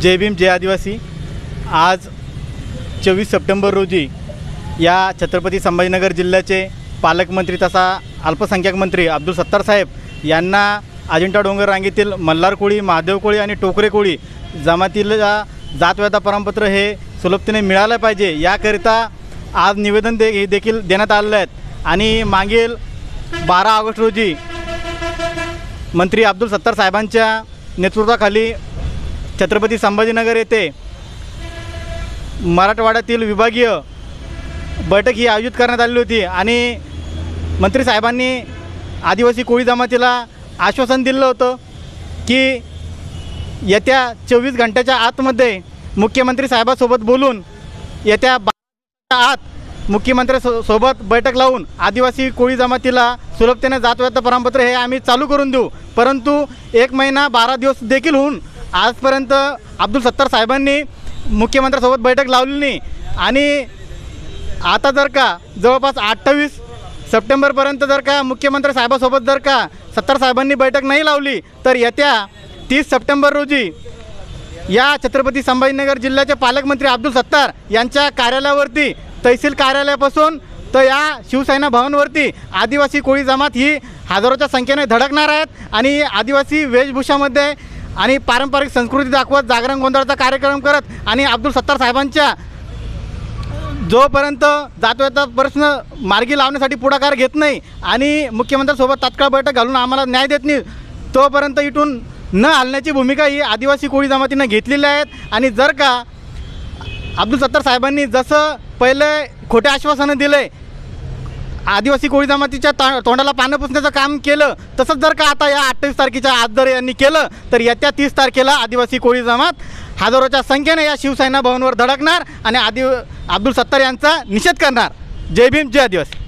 जय भीम जय आदिवासी। आज 24 सप्टेंबर रोजी या छत्रपती संभाजीनगर जिल्ह्याचे पालकमंत्री तथा अल्पसंख्याक मंत्री अब्दुल सत्तार साहेब यांना अजिंठा डोंगर रांगेतील मल्हार कोळी, महादेव कोळी आणि टोकरे कोळी जमातीला जातव्यता प्रमाणपत्र हे सुलभतेने मिळालं पाहिजे याकरिता आज निवेदन देखील देण्यात आलेलं आहे। आणि मागील 12 ऑगस्ट रोजी मंत्री अब्दुल सत्तार साहेबांच्या नेतृत्वाखाली छत्रपती संभाजीनगर येथे मराठवाड्यातील विभागीय बैठक ही आयोजित करण्यात आली होती आणि मंत्री साहेबांनी आदिवासी कोळी जमातीला आश्वासन दिलं होतं की येत्या 24 घंट्याच्या आतमध्ये मुख्यमंत्री साहेबांसोबत बोलून येत्या 12 आत मुख्यमंत्र्यांसोबत बैठक लावून आदिवासी कोळी जमातीला सुलभतेने जातव्यता प्रमाणपत्र हे आम्ही चालू करून देऊ। परंतु 1 महिना 12 दिवस देखील होऊन आजपर्यंत अब्दुल सत्तार साहेबांनी मुख्यमंत्र्यांसोबत बैठक लावली नाही आणि आता जर का जवळपास 28 सप्टेंबरपर्यंत जर का मुख्यमंत्री साहेबांसोबत जर का सत्तार साहेबांनी बैठक नाही लावली तर येत्या 30 सप्टेंबर रोजी या छत्रपती संभाजीनगर जिल्ह्याचे पालकमंत्री अब्दुल सत्तार यांच्या कार्यालयावरती तहसील कार्यालयापासून तर या शिवसेना भवनवरती आदिवासी कोळी जमात ही हजारोच्या संख्येने धडकणार आहेत आणि आदिवासी वेशभूषामध्ये आणि पारंपरिक संस्कृती दाखवत जागरण गोंधळाचा कार्यक्रम करत आणि अब्दुल सत्तार साहेबांच्या जोपर्यंत जातव्यता प्रश्न मार्गी लावण्यासाठी पुढाकार घेत नाही आणि मुख्यमंत्र्यांसोबत तात्काळ बैठक घालून आम्हाला न्याय देत नाही तोपर्यंत इथून न हलण्याची भूमिका ही आदिवासी कोळी जमातीनं घेतलेली आहेत। आणि जर का अब्दुल सत्तार साहेबांनी जसं पहिले खोटे आश्वासनं दिले आदिवासी कोळी जमातीच्या तोंडाला पानं पुसण्याचं काम केलं तसंच जर का आता या 28 तारखेच्या आज जर यांनी केलं तर येत्या 30 तारखेला आदिवासी कोळी जमात हजारोच्या संख्येने या शिवसेना भवनवर धडकणार आणि अब्दुल सत्तार यांचा निषेध करणार। जय भीम जय आदिवासी।